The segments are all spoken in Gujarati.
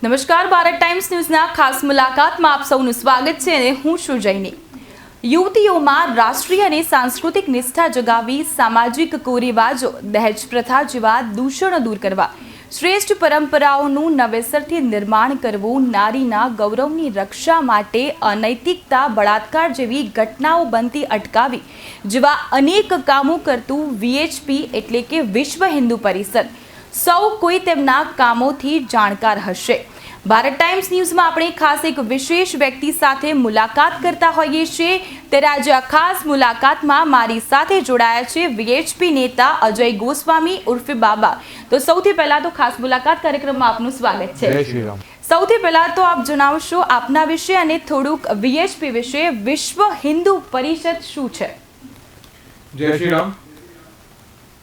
નમસ્કાર, ભારત ટાઈમ્સ ન્યૂઝના ખાસ મુલાકાતમાં આપ સૌનું સ્વાગત છે અને હું છું જૈની. યુવતીઓમાં રાષ્ટ્રીય અને સાંસ્કૃતિક નિષ્ઠા જગાવી સામાજિક કુરિવાજો, દહેજ પ્રથા જેવા દૂષણો દૂર કરવા, શ્રેષ્ઠ પરંપરાઓનું નવેસરથી નિર્માણ કરવું, નારીના ગૌરવની રક્ષા માટે અનૈતિકતા, બળાત્કાર જેવી ઘટનાઓ બનતી અટકાવી જેવા અનેક કામો કરતું VHP એટલે કે વિશ્વ હિન્દુ પરિષદ સૌ કોઈ તેમના કામોથી જાણકાર હશે. ભારત ટાઈમ્સ ન્યૂઝમાં આપણે ખાસ એક વિશેષ વ્યક્તિ સાથે મુલાકાત કરતા હોઈએ છીએ. ત્યારે આજે આ ખાસ મુલાકાતમાં મારી સાથે જોડાયા છે VHP નેતા અજય ગોસ્વામી ઉર્ફે બાબા. તો સૌથી પહેલા તો ખાસ મુલાકાત કાર્યક્રમમાં આપનું સ્વાગત છે. સૌથી પહેલા તો આપ જણાવશો આપના વિશે અને થોડુંક VHP વિશે. વિશ્વ હિન્દુ પરિષદ શું છે? જય શ્રી રામ.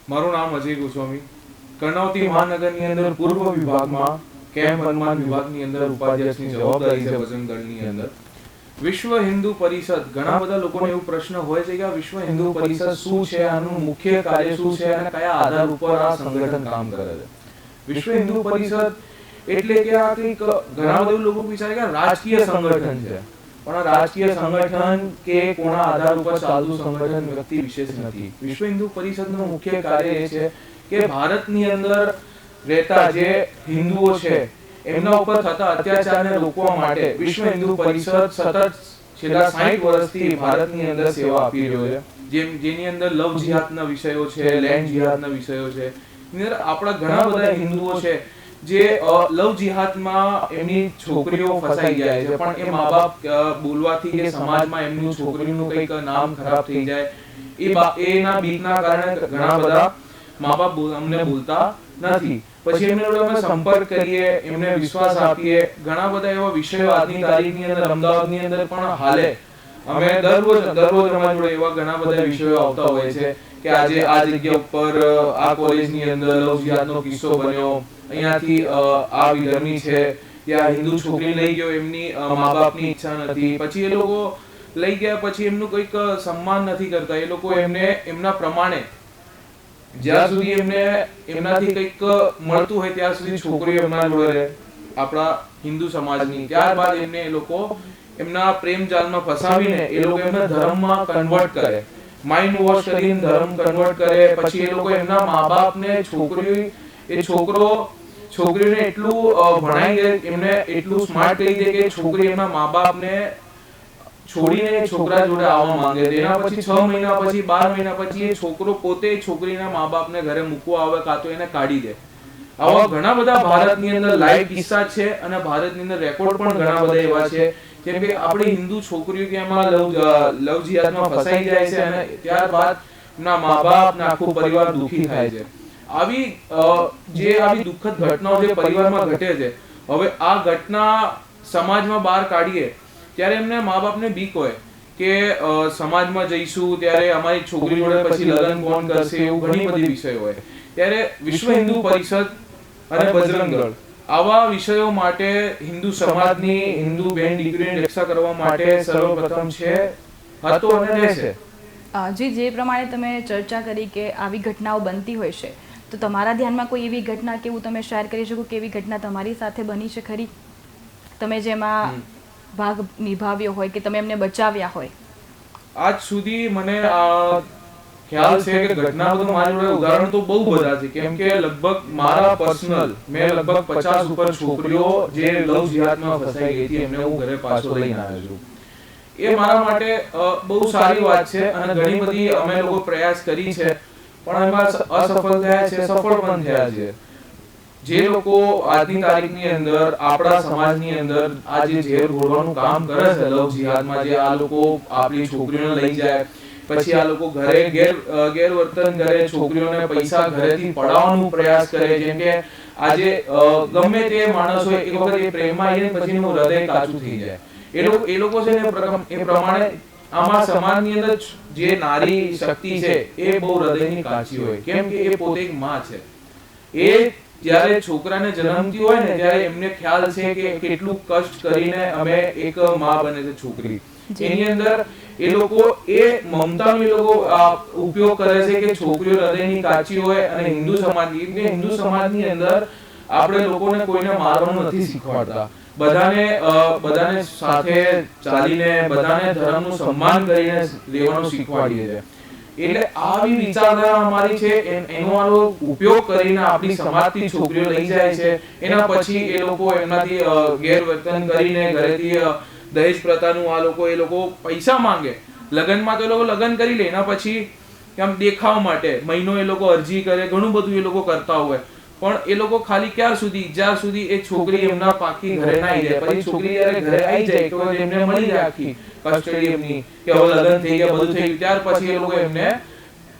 મારું નામ અજય ગોસ્વામી. કર્ણાવતી મહાનગરની અંદર પૂર્વ વિભાગમાં કેમ્પ હનુમાન વિભાગની અંદર ઉપાધ્યક્ષની જવાબદારી છે બજરંગ દળની અંદર. વિશ્વ હિન્દુ પરિષદ, ઘણા બધા લોકોને એવો પ્રશ્ન હોય છે કે આ વિશ્વ હિન્દુ પરિષદ શું છે, આનું મુખ્ય કાર્ય શું છે અને કયા આધાર ઉપર આ સંગઠન કામ કરે છે. વિશ્વ હિન્દુ પરિષદ એટલે કે આ કંઈક ઘણા બધા લોકો વિચારે કે રાજકીય સંગઠન છે, પણ આ રાજકીય સંગઠન કે કોના આધાર ઉપર ચાલતું સંગઠન વ્યક્તિ વિશેષ નથી. વિશ્વ હિન્દુ પરિષદનું મુખ્ય કાર્ય એ છે કે ભારતની અંદર રહેતા જે હિન્દુઓ છે એમના ઉપર થતા અત્યાચારને રોકવા માટે વિશ્વ હિન્દુ પરિષદ સતત છેલ્લા 60 વર્ષથી ભારતની અંદર સેવા આપી રહ્યો છે. જેની અંદર લવ જિહાદના વિષયો છે, લેન્ડ જિહાદના વિષયો છે. એની અંદર આપણા ઘણા બધા હિન્દુઓ છે જે લવ જિહાદમાં એમની છોકરીઓ ફસાઈ જાય છે, પણ એ મા-બાપ બોલવાથી કે સમાજમાં એમની છોકરીનું કંઈક નામ ખરાબ થઈ જાય એના બીકના કારણે ઘણા બધા મા-બાપ અમને બોલતા નથી. પછી એમને અમે સંપર્ક કરીએ, એમને વિશ્વાસ આપીએ. ઘણા બધા એવા વિષયો આજની તારીખની અંદર અમદાવાદની અંદર પણ હાલે અમે દરરોજ અમારી જોડે એવા ઘણા બધા વિષયો આવતા હોય છે કે આજે આ જગ્યા ઉપર આ કોલેજની અંદર લવ જિહાદનો કિસ્સો બન્યો, અહીંયાથી આ વિધર્મી છે ત્યાં હિન્દુ છોકરી લઈ ગયો, એમની મા-બાપની ઈચ્છા નથી, પછી એ લોકો લઈ ગયા, પછી એમનું કંઈક સન્માન નથી કરતા. એ લોકો એમને એમના પ્રમાણે જ્યાં સુધી એમને એમનાથી કંઈક મળતું હોય ત્યાં સુધી છોકરીઓ એમના જોડે રહે, આપણા હિન્દુ સમાજની. ત્યારબાદ એમને એ લોકો એમના પ્રેમ જાલમાં ફસાવીને એ લોકો એમના ધર્મમાં કન્વર્ટ કરે, માઇન્ડ વોશ કરીને ધર્મ કન્વર્ટ કરે. પછી એ લોકો એમના મા-બાપને છોકરીઓને એટલું ભણાઈ દે, એમને એટલું સ્માર્ટ કરી દે કે છોકરી એમના મા-બાપને છોડીને છોકરા જોડે આવવા માંગે. એના પછી 6 મહિના પછી 12 મહિના પછી એ છોકરો પોતે છોકરીના મા-બાપને ઘરે મૂકવા આવે કાં તો એને કાઢી દે. આવા ઘણા બધા ભારતની અંદર લાઈવ કિસ્સા છે અને ભારતની અંદર રેકોર્ડ પણ ઘણા બધા એવા છે. જેમ કે આપણી હિન્દુ છોકરીઓ કે એમાં લવ જિહાદમાં ફસાઈ જાય છે અને ત્યારબાદ એમના મા-બાપ ને આખું પરિવાર દુખી થાય છે. આવી દુઃખદ ઘટનાઓ જે પરિવારમાં ઘટે છે, હવે આ ઘટના સમાજમાં બહાર કાઢીએ ત્યારે એમને મા-બાપને બીક હોય કે સમાજમાં જઈશું ત્યારે અમારી છોકરી જોડે પછી લગ્ન કોણ કરશે, એવું ઘણી બધી વિષયો હોય. ત્યારે વિશ્વ હિન્દુ પરિષદ અને બજરંગ દળ આવા વિષયો માટે હિન્દુ સમાજની, હિન્દુ બહેન દીકરીની રક્ષા કરવા માટે સર્વપ્રથમ છે, હતો અને રહેશે. જી, જે પ્રમાણે તમે ચર્ચા કરી કે આવી ઘટનાઓ બનતી હોય છે, તો તમારા ધ્યાનમાં કોઈ એવી ઘટના કે એવું તમે શેર કરી શકો કે એવી ઘટના તમારી સાથે બની છે ખરી, તમે જેમાં ભાગ નિભાવ્યો હોય કે તમે એમને બચાવ્યા હોય? આજ સુધી મને ખ્યાલ છે કે ઘટના તો મારી જોડે ઉદાહરણ તો બહુ બધા છે, કેમ કે લગભગ મારા પર્સનલ મેં લગભગ 50 ઉપર છોકરીઓ જે લવ જિહાદમાં ફસાઈ ગઈ હતી એમને હું ઘરે પાછો લઈને આવ્યો છું. એ મારા માટે બહુ સારી વાત છે અને ઘણી બધી અમે લોકો પ્રયાસ કરી છે, પણ એમાં અસફળ થયા છે, સફળ પણ થયા છે. જે લોકો આજની તારીખની અંદર આપણા સમાજની અંદર આ જે ઝેર ઘોળવાનું કામ કરે છે લવ જિહાદમાં, જે આ લોકો આપણી છોકરીઓને લઈ જાય, પછી આ લોકો ઘરે ગેરવર્તન કરે, છોકરીઓને પૈસા ઘરેથી પડાવવાનો પ્રયાસ કરે. જેમ કે આજે ગમે તે માણસ હોય એક વખત એ પ્રેમમાં આવીને પછી એનું હૃદય કાચું થઈ જાય. એ લોકો છે ને એ પ્રમાણે આમાં સમાજની અંદર જે નારી શક્તિ છે એ બહુ હૃદયની કાચી હોય, કેમ કે એ પોતે એક માં છે. એ જ્યારે છોકરાને જન્મતી હોય ને ત્યારે એમને ખ્યાલ છે કે કેટલું કષ્ટ કરીને અમે એક માં બને છે છોકરી. એની અંદર એ લોકો એ મમતાનો એ લોકો ઉપયોગ કરે છે કે છોકરીઓ હૃદયની કાચી હોય અને હિન્દુ સમાજની અંદર આપણે લોકોને કોઈને મારવાનું નથી શીખવાડતા. બધાને સાથે ચાલીને બધાને ધર્મનું સન્માન કરીને રહેવાનું શીખવાડીએ છીએ. એટલે આવી વિચારધારા અમારી છે, એનો આનો ઉપયોગ કરીને આપણી સમાજથી છોકરીઓ લઈ જાય છે. એના પછી એ લોકો એમનાથી ગેરવર્તન કરીને ઘરેથી દહેજ પ્રથાનું એ લોકો પૈસા માંગે. લગ્નમાં તો એ લોકો લગ્ન કરી લે, એના પછી આમ દેખાવ માટે મહિનો એ લોકો અરજી કરે, ઘણું બધું એ લોકો કરતા હોય. પણ એ લોકો ખાલી ક્યાં સુધી, જ્યાં સુધી એ છોકરી એમના પાકી ઘરે ના આવી જાય. પછી છોકરી જ્યારે ઘરે આવી જાય તો એમને મળી જાય આખી કસ્ટડી એમની, કે હવે લગ્ન થઈ ગયા, બધું થઈ ગયું, ત્યાર પછી એ લોકો એમને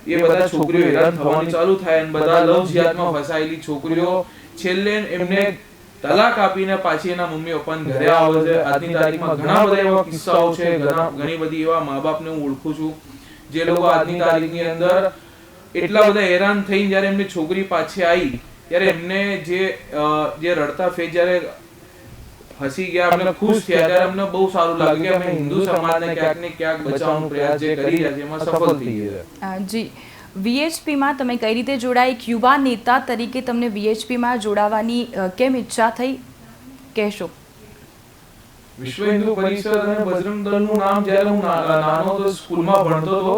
એ બધા છોકરીઓ હેરાન થવાની ચાલુ થાય અને બધા લવ જિહાદમાં ફસાયેલી છોકરીઓ છેલ્લે એમને તલાક આપીને પાછી એના મમ્મી પપ્પાને ઘરે આવે છે. આજની તારીખમાં ઘણા બધા એવા કિસ્સાઓ છે, ઘણી બધી એવા મા બાપને હું ઓળખું છું જે લોકો આજની તારીખની અંદર એટલા બધા હેરાન થઈને જ્યારે એમની છોકરી પાછી આવી ત્યારે એમને જે રડતા ફેસ જ્યારે હસી ગયા, અમને ખુશ થયા, ત્યારે અમને બહુ સારું લાગ્યું કે અમે હિન્દુ સમાજને ક્યાંક ને ક્યાંક બચાવવાનો પ્રયાસ જે કરી રહ્યા છે એમાં સફળ થઈ ગયા. જી, વીએચપીમાં તમે કઈ રીતે જોડાઈ? એક યુવા નેતા તરીકે તમને વીએચપીમાં જોડાવાની કેમ ઈચ્છા થઈ, કહેશો? વિશ્વ હિન્દુ પરિષદ અને બજરંગ દળનું નામ જ્યારે હું નાનો હતો, સ્કૂલમાં ભણતો હતો,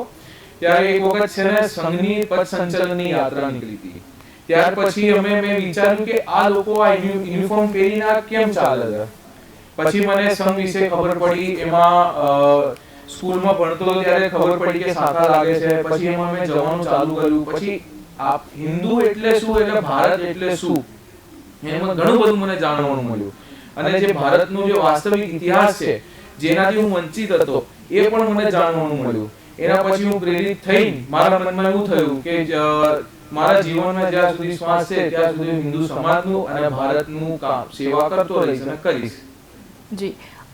ત્યારે એક વખત છે ને સંઘની પથ સંચલનની યાત્રા નીકળી હતી. ત્યાર પછી મેં વિચાર્યું કે આ લોકો આ યુનિફોર્મ પહેરીને કેમ ચાલે છે. પછી મને સંઘ વિશે ખબર પડી. એમાં સ્કૂલમાં ભણતો હતો ત્યારે ખબર પડી કે શાખા લાગે છે. પછી એમાં મેં જવાનું ચાલુ કર્યું. પછી હિન્દુ એટલે શું, એટલે ભારત એટલે શું, એમાં ઘણું બધું મને જાણવાનું મળ્યું. અને જે ભારતનો જે વાસ્તવિક ઇતિહાસ છે, જેનાથી હું વંચિત હતો, એ પણ મને જાણવાનું મળ્યું. એના પછી હું પ્રેરિત થઈને મારા મનમાં એવું થયું કે મારા જીવનમાં જ્યાં સુધી શ્વાસ છે ત્યાં સુધી હિન્દુ સમાજનું અને ભારતનું કામ સેવા કરતો રહીશ અને કરીશ. જી,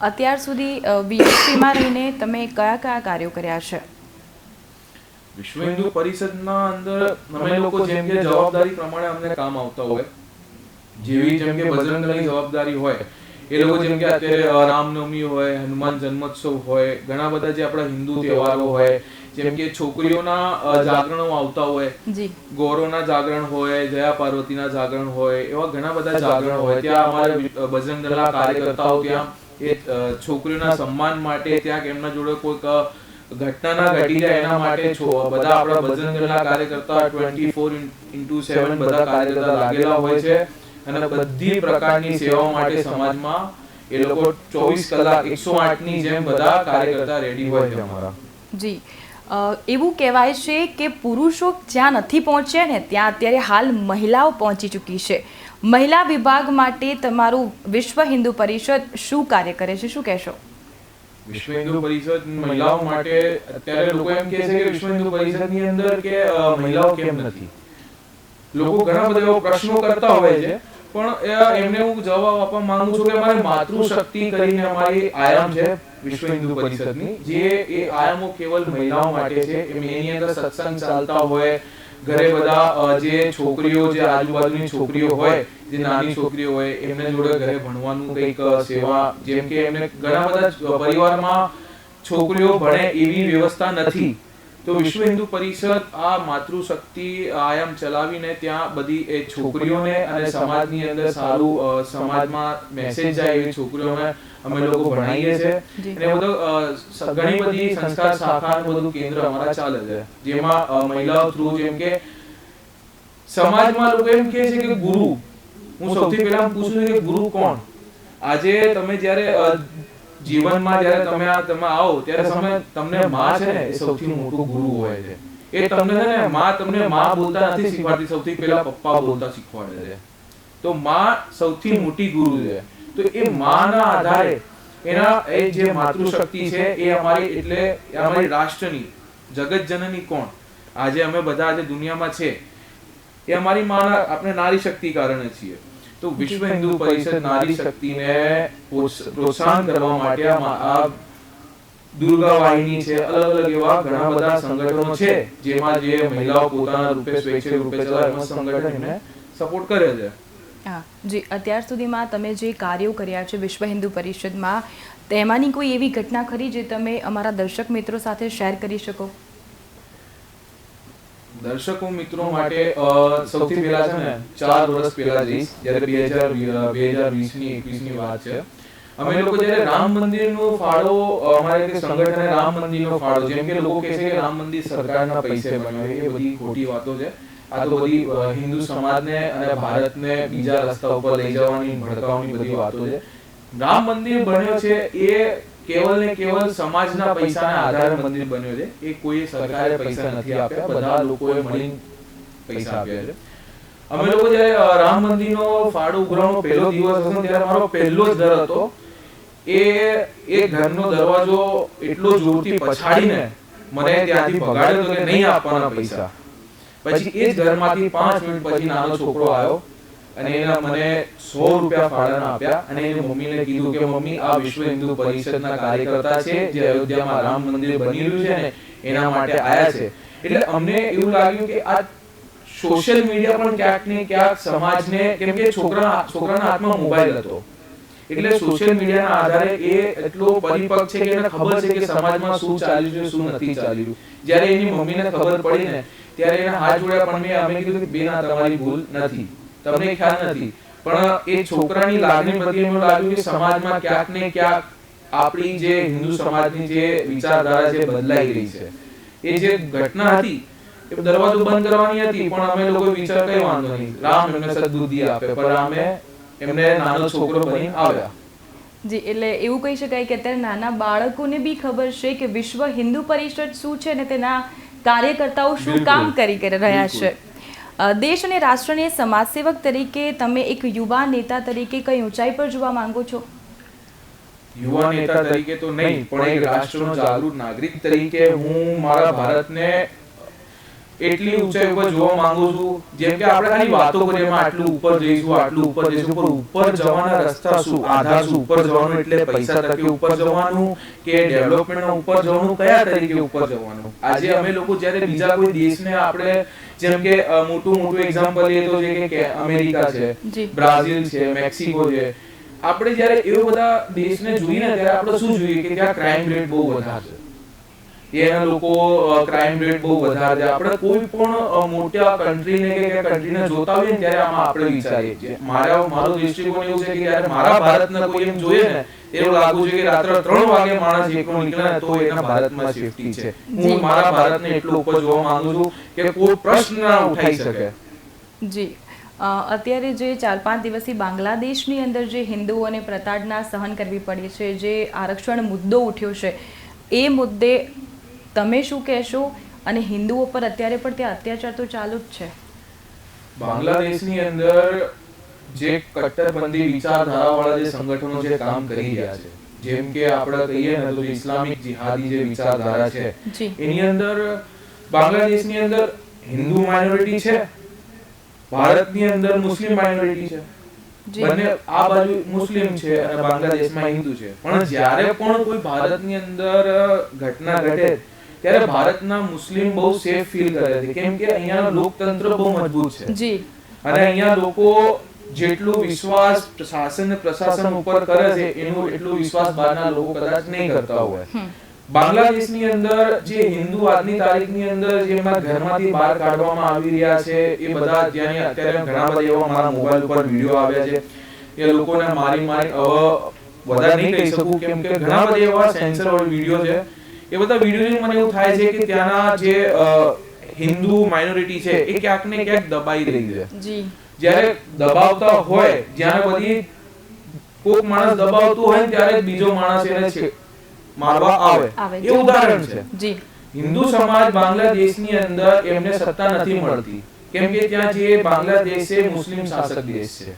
અત્યાર સુધી વીએચપીમાં રહીને તમે કયા કયા કાર્યો કર્યા છે? વિશ્વ હિન્દુ પરિષદના અંદર અમે લોકો જેમ કે જવાબદારી પ્રમાણે અમને કામ આવતા હોય, જેમ કે બજરંગ દળની જવાબદારી હોય, એ લોકો જેમ કે અત્યારે રામનવમી હોય, હનુમાન જન્મોત્સવ હોય, ઘણા બધા જે આપણા હિન્દુ તહેવારો હોય, જેમ કે છોકરીઓના જાગરણો આવતા હોય, ગૌરવના જાગરણ હોય, જયા પાર્વતીના જાગરણ હોય, એવા ઘણા બધા જાગરણ હોય. ત્યાં અમારે બજરંગ દળના કાર્યકર્તાઓ ત્યાં એ છોકરીઓના સન્માન માટે, ત્યાં એમના જોડે કોઈક ઘટના ના ઘટી જાય એના માટે બધા આપણા બજરંગ દળના કાર્યકર્તા 24/7 બધા કાર્યકર્તા લાગેલા હોય છે. અને બધી પ્રકારની સેવાઓ માટે સમાજમાં એ લોકો 24 કલાક 108 ની જેમ બધા કાર્યકર્તા રેડી હોય છે અમારા. જી, એવું કહેવાય છે કે પુરુષો જ્યાં નથી પહોંચ્યા ને ત્યાં અત્યારે હાલ મહિલાઓ પહોંચી ચૂકી છે. મહિલા વિભાગ માટે તમારું વિશ્વ હિન્દુ પરિષદ શું કાર્ય કરે છે, શું કહેશો? વિશ્વ હિન્દુ પરિષદ મહિલાઓ માટે અત્યારે લોકો એમ કહે છે કે વિશ્વ હિન્દુ પરિષદની અંદર કે મહિલાઓ કેમ નથી. લોકો ઘણા બધા એવા પ્રશ્નો કરતા હોય છે, પણ એમને હું જવાબ આપવા માંગુ છું કે અમારી માતૃશક્તિ કરીને અમારી આયામ છે વિશ્વ હિન્દુ પરિષદની, જે એ આયામો કેવલ મહિલાઓ માટે છે. એની અંદર સત્સંગ ચાલતા હોય, ઘરે બધા જે છોકરીઓ, જે આજુબાજુની છોકરીઓ હોય, જે નાની છોકરીઓ હોય, એમને જોડે ઘરે ભણવાનું કંઈક સેવા, જેમ કે એમને ઘણા બધા પરિવારમાં છોકરીઓ ભણે એવી વ્યવસ્થા નથી. તો વિશ્વ હિન્દુ પરિષદ આ માતૃશક્તિ આયામ ચલાવીને ત્યાં બધી એ છોકરીઓને અને સમાજની અંદર સારું સમાજમાં મેસેજ જાય એવી છોકરીઓને અમે લોકો ભણાવીએ છીએ. અને બધું ઘણી બધી સંસ્કાર શાખા બધું કેન્દ્ર અમારા ચાલે છે, જેમાં મહિલાઓ થ્રુ, જેમ કે સમાજમાં લોકો એમ કહે છે કે ગુરુ, હું સૌથી પહેલા પૂછું છું કે ગુરુ કોણ? આજે તમે જ્યારે જીવનમાં જ્યારે તમે આવો ત્યારે તમને માં છે ને એ સૌથી મોટું ગુરુ હોય છે. એ તમને છે ને તમને માં બોલતા નથી શીખવાડતી, સૌથી પહેલા પપ્પા બોલતા શીખવાડે છે. તો માં સૌથી મોટી ગુરુ છે. તો એ માના આધારે એના એ જે માતૃશક્તિ છે એ અમારી, એટલે અમારી રાષ્ટ્રની જગત જનની કોણ આજે અમે બધા આજે દુનિયામાં છે એ અમારી માના, આપણે નારી શક્તિ કારણે છીએ. તો વિશ્વ હિન્દુ પરિષદ નારી શક્તિને પ્રોત્સાહન કરવા માટે આ દુર્ગા વાહિની છે, અલગ અલગ એવા ઘણા બધા સંગઠનો છે જેમાં જે મહિલાઓ પોતાના રૂપે સ્વૈચ્છિક રૂપે ચલાવે એવા સંગઠન એમને સપોર્ટ કરે છે. હા જી, અત્યાર સુધીમાં તમે જે કાર્યો કર્યા છે વિશ્વ હિન્દુ પરિષદમાં, તેમાંની કોઈ એવી ઘટના ખરી જે તમે અમારા દર્શક મિત્રો સાથે શેર કરી શકો? દર્શકો મિત્રો માટે સૌથી પહેલા છે ને 4 વર્ષ પહેલા જઈશ, જ્યારે 2020 ની 21 ની વાત છે. અમે લોકો જ્યારે રામ મંદિરનો ફાળો, અમારે તે સંગઠને રામ મંદિરનો ફાળો, જેમ કે લોકો કહે છે કે રામ મંદિર સરકારના પૈસે બન્યો, એ બધી ખોટી વાતો છે. આ તો બધી હિન્દુ સમાજને અને ભારતને બીજા રસ્તા ઉપર લઈ જવાની, ભડકાવવાની બધી વાતો છે. રામ મંદિર બન્યો છે એ કેવલ ને કેવલ સમાજના પૈસાના આધારે મંદિર બન્યો છે. એ કોઈ સરકારે પૈસા નથી આપ્યા, બધા લોકોએ મળીને પૈસા આપ્યા છે. અમે લોકો જ્યારે રામ મંદિરનો ફાળો ઉઘરાવવાનો પહેલો દિવસ હતો ત્યારે મારો પહેલો જ ડર હતો, એ ઘરનો દરવાજો એટલો જોરથી પછાડીને મને ત્યાંથી ભગાડ્યો કે નહીં આપવાના પૈસા. પછી એ જ ઘરમાંથી 5 મિનિટ પછી નાનો છોકરો આવ્યો અને એને મને 100 રૂપિયા ફાળાના આપ્યા અને એની મમ્મીને કીધું કે મમ્મી, આ વિશ્વ હિન્દુ પરિષદના કાર્યકર્તા છે જે અયોધ્યામાં રામ મંદિર બની રહ્યું છે ને એના માટે આયા છે. એટલે અમને એવું લાગ્યું કે આ સોશિયલ મીડિયા પણ ક્યાંક ને ક્યાંક સમાજને, કેમ કે છોકરાના હાથમાં મોબાઈલ હતો એટલે સોશિયલ મીડિયાના આધારે એ એટલો પરિપક્વ છે કે એને ખબર છે કે સમાજમાં શું ચાલી રહ્યું શું નથી ચાલી રહ્યું. જ્યારે એની મમ્મીને ખબર પડી ને ત્યારે એના હાથ જોડ્યા, પણ અમે કીધું કે બેન, આ તમારી ભૂલ નથી, તમને ખ્યાલ નથી. પણ એ છોકરાની લાગણી બધી એમ લાગ્યું કે સમાજમાં ક્યાંક ને ક્યાંક આપણી જે હિન્દુ સમાજની જે વિચારધારા છે બદલાઈ રહી છે. એ જે ઘટના હતી એ દરવાજો બંધ કરવાની હતી, પણ અમે લોકો વિચાર કઈ વાંધો નહીં, રામ એમને સદબુદ્ધિ આપે, પણ રામે એમને નાનો છોકરો બની આવ્યા. જી, એટલે એવું કહી શકાય કે અત્યારે નાના બાળકોને બી ખબર છે કે વિશ્વ હિન્દુ પરિષદ શું છે અને તેના કાર્યકર્તાઓ શું કામ કરી રહ્યા છે. દેશ અને રાષ્ટ્રને સમાજસેવક તરીકે તમે એક યુવા નેતા તરીકે કઈ ઊંચાઈ પર જોવા માંગો છો? યુવા નેતા તરીકે તો નહીં, પણ એક રાષ્ટ્રનો જાગૃત નાગરિક તરીકે હું મારા ભારતને એટલી ઊંચાઈ ઉપર જોવા માંગુ છું. જેમ કે આપણે ખાલી વાતો કરીએ એમાં આટલું ઉપર જઈશું, આટલું ઉપર જઈશું, પણ ઉપર જવાના રસ્તા શું, આધાર શું, ઉપર જવાનું એટલે પૈસા તરીકે ઉપર જવાનું કે ડેવલપમેન્ટના ઉપર જવાનું, કયા તરીકે ઉપર જવાનું? આજે અમે લોકો જ્યારે બીજા કોઈ દેશને આપણે, જેમ કે મોટું એક્ઝામ્પલ લઈએ તો જે કે અમેરિકા છે, બ્રાઝિલ છે, મેક્સિકો છે, આપણે જ્યારે એવા બધા દેશને જોઈએ ને ત્યારે આપણે શું જોઈએ કે ત્યાં ક્રાઇમ રેટ બહુ વધારે છે, એના લોકો ક્રાઇમ રેટ બહુ વધારે છે. આપણે કોઈ પણ મોટા કન્ટ્રીને કે કન્ટ્રીને જોતા હોઈએ ને ત્યારે આમાં આપણે વિચારીએ છીએ. મારો દૃષ્ટિકોણ એવું છે કે જ્યારે મારા ભારતને કોઈ એમ જોઈએ ને એવું લાગવું છે કે રાત્રે 3 વાગે માણસ એકલો નીકળે તો એના ભારતમાં સેફટી છે. હું મારા ભારતને એટલું ઉપર જોવા માંગુ છું કે કોઈ પ્રશ્ન ના ઉઠાઈ શકે. જી, અત્યારે જે 4-5 દિવસથી બાંગ્લાદેશની અંદર જે હિન્દુઓને પ્રતાડના સહન કરવી પડી છે, જે આરક્ષણ મુદ્દો ઉઠ્યો છે, એ મુદ્દે તમે શું કહેશો? અને હિન્દુઓ પર અત્યારે પણ ત્યાં અત્યાચાર તો ચાલુ જ છે. બાંગ્લાદેશની અંદર જે કટ્ટરપંથી વિચારધારાવાળા જે સંગઠનો જે કામ કરી રહ્યા છે, જેમ કે આપણે કહીએ ને તો ઇસ્લામિક જિહાદી જે વિચારધારા છે, એની અંદર બાંગ્લાદેશની અંદર હિન્દુ માઇનોરિટી છે, ભારતની અંદર મુસ્લિમ માઇનોરિટી છે. બંને આ બાજુ મુસ્લિમ છે અને બાંગ્લાદેશમાં હિન્દુ છે. પણ જ્યારે પણ કોઈ ભારતની અંદર ઘટના ઘટે ત્યારે ભારતના મુસ્લિમ બહુ સેફ ફીલ કરે છે, કેમ કે અહીંયાનો લોકતંત્ર બહુ મજબૂત છે અને અહીંયા લોકો જેટલું વિશ્વાસ શાસન પ્રશાસન ઉપર કરે છે એનો એટલો વિશ્વાસ બહારના લોકો કદાચ નહીં કરતા હોય. બાંગ્લાદેશની અંદર જે હિન્દુ આજની તારીખની અંદર જેમના ઘરમાંથી બહાર કાઢવામાં આવી રહ્યા છે એ બધા જ્યાં અત્યારે ઘણા બધા એવા મારા મોબાઈલ ઉપર વિડીયો આવ્યા છે એ લોકોને મારી વધારે નહીં કહી શકું, કેમ કે ઘણા બધા એવા સેન્સર વાળા વિડીયો છે. એ બધા વિડીયો મને એવું થાય છે કે ત્યાંના જે હિન્દુ માઇનોરિટી છે એ ક્યાંક ને ક્યાંક દબાઈ રહી છે. જ્યારે દબાવતા હોય, જ્યારે બધી કોઈક માણસ દબાવતું હોય ત્યારે બીજો માણસ એને મારવા આવે, એ ઉદાહરણ છે. હિન્દુ સમાજ બાંગ્લાદેશની અંદર એમને સત્તા નથી મળતી, કેમ કે ત્યાં જે બાંગ્લાદેશ છે મુસ્લિમ શાસક દેશ છે.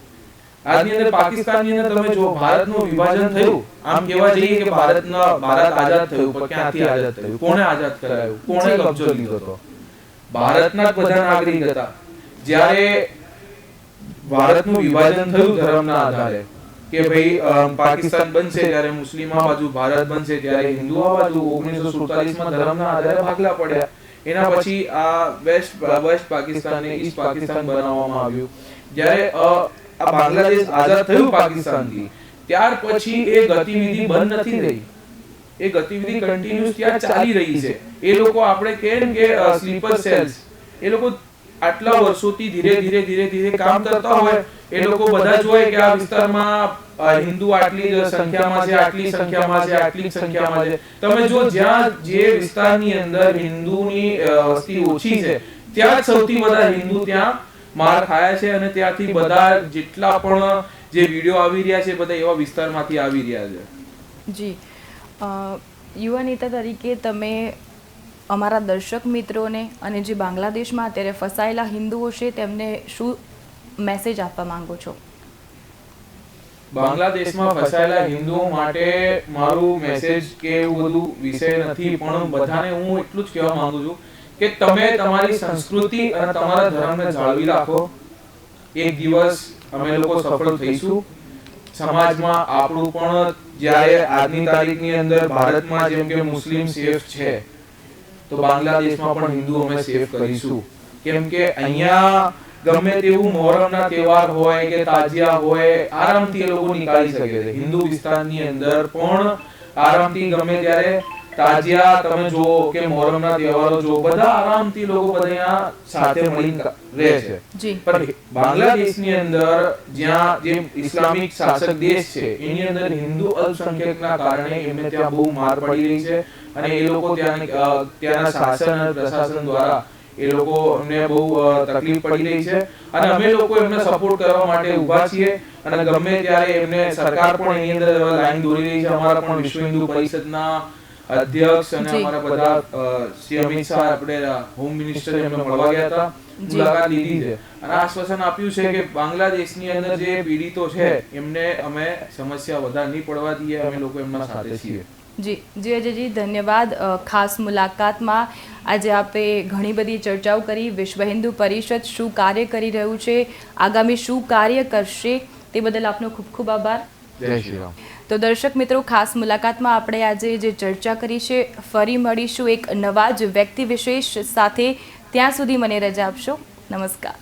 આજની અંદર પાકિસ્તાનની અંદર તમે જો ભારતનું વિભાજન થયું, આમ કહેવા જઈએ કે ભારત આઝાદ થયું, પણ ક્યાંથી આઝાદ થયું? કોણે આઝાદ કરાયું? કોણે કબજો લીધો હતો? ભારતના જ બધા નાગરિક હતા. જ્યારે ભારતનું વિભાજન થયું ધર્મના આધારે કે ભાઈ પાકિસ્તાન બનશે ત્યારે મુસ્લિમ આ બાજુ, ભારત બનશે ત્યારે હિન્દુ આ બાજુ, 1947માં ધર્મના આધારે ભાગલા પડ્યા. એના પછી આ વેસ્ટ પાકિસ્તાન અને ઈસ્ટ પાકિસ્તાન બનાવવામાં આવ્યું. જ્યારે આ બાંગ્લાદેશ આઝાદ થયું પાકિસ્તાનથી, ત્યાર પછી એ ગતિવિધિ બંધ નથી રહી, એ ગતિવિધિ કન્ટિન્યુઅસ ત્યાં ચાલી રહી છે. એ લોકો આપણે કહીએ કે સ્લીપર સેલ્સ, એ લોકો આટલા વર્ષોથી ધીરે ધીરે કામ કરતા હોય, એ લોકો બધા જોય કે આ વિસ્તારમાં હિન્દુ આટલી સંખ્યામાં છે, આટલી સંખ્યામાં છે, આટલી સંખ્યામાં છે. તમે જો જ્યાં જે વિસ્તારની અંદર હિન્દુની વસ્તી ઓછી છે ત્યાં સૌથી વધારે હિન્દુ ત્યાં માર ખાયા છે, અને ત્યાંથી બધા જેટલા પણ જે વિડીયો આવી રહ્યા છે બધા એવા વિસ્તારમાંથી આવી રહ્યા છે. જી, યુવા નેતા તરીકે તમે અમારા દર્શક મિત્રોને અને જે બાંગ્લાદેશમાં અત્યારે ફસાયેલા હિન્દુઓ છે તેમને શું મેસેજ આપવા માંગો છો? બાંગ્લાદેશમાં ફસાયેલા હિન્દુઓ માટે મારું મેસેજ કે એવું બધું વિષય નથી, પણ બધાને હું એટલું જ કહેવા માંગુ છું કે તમે તમારી સંસ્કૃતિ અને તમારા ધર્મને જાળવી રાખો. એક દિવસ અમે લોકો સફળ થઈશું. સમાજમાં આપણું પણ જ્યારે આજની તારીખની અંદર ભારતમાં જેમ કે મુસ્લિમ સેફ છે, તો બાંગ્લાદેશમાં પણ હિન્દુ અમે સેફ કરીશું. કેમ કે અહીંયા ગમે તેવું મોહરમના તહેવાર હોય કે તાજિયા હોય, આરામથી એ લોકો નીકાળી શકે છે. હિન્દુ વિસ્તારની અંદર પણ આરામથી ગમે ત્યારે તાજિયા તમે જો કે મોહરમના તહેવારો જો, બધા આરામથી લોકો બધા સાથે મળીને રહે છે. પણ બાંગ્લાદેશની અંદર જ્યાં જે ઇસ્લામિક શાસક દેશ છે એની અંદર હિન્દુ અલ્પસંખ્યકના કારણે એમને ત્યાં બહુ માર પડી રહી છે, અને એ લોકો ત્યાંના શાસન અને પ્રશાસન દ્વારા એ લોકોને બહુ તકલીફ પડી રહી છે, અને અમે લોકો એમને સપોર્ટ કરવા માટે ઊભા છીએ. અને ગમે ત્યારે એમને સરકાર પણ એની અંદર લાઈન દોરી રહી છે. અમારા પણ વિશ્વ હિન્દુ પરિષદના અધ્યક્ષ અને અમારા બધા શ્રી અમિત શાહ આપણે હોમ મિનિસ્ટર એમને મળવા ગયા હતા, મુલાકાત લીધી છે, અને આશ્વાસન આપ્યું છે કે બાંગ્લાદેશની અંદર જે પીડિતો છે એમને અમે સમસ્યા વધારે નહીં પડવા દઈએ, અમે લોકો એમના સાથે છીએ. જી અજયજી, ધન્યવાદ. ખાસ મુલાકાતમાં આજે આપે ઘણી બધી ચર્ચાઓ કરી. વિશ્વ હિન્દુ પરિષદ શું કાર્ય કરી રહ્યું છે, આગામી શું કાર્ય કરશે, તે બદલ આપનો ખૂબ ખૂબ આભાર. જય શ્રી રામ. તો દર્શક મિત્રો, ખાસ મુલાકાતમાં આપણે આજે જે ચર્ચા કરી છે, ફરી મળીશું એક નવા જ વ્યક્તિ વિશેષ સાથે. ત્યાં સુધી મને રજા આપશો. નમસ્કાર.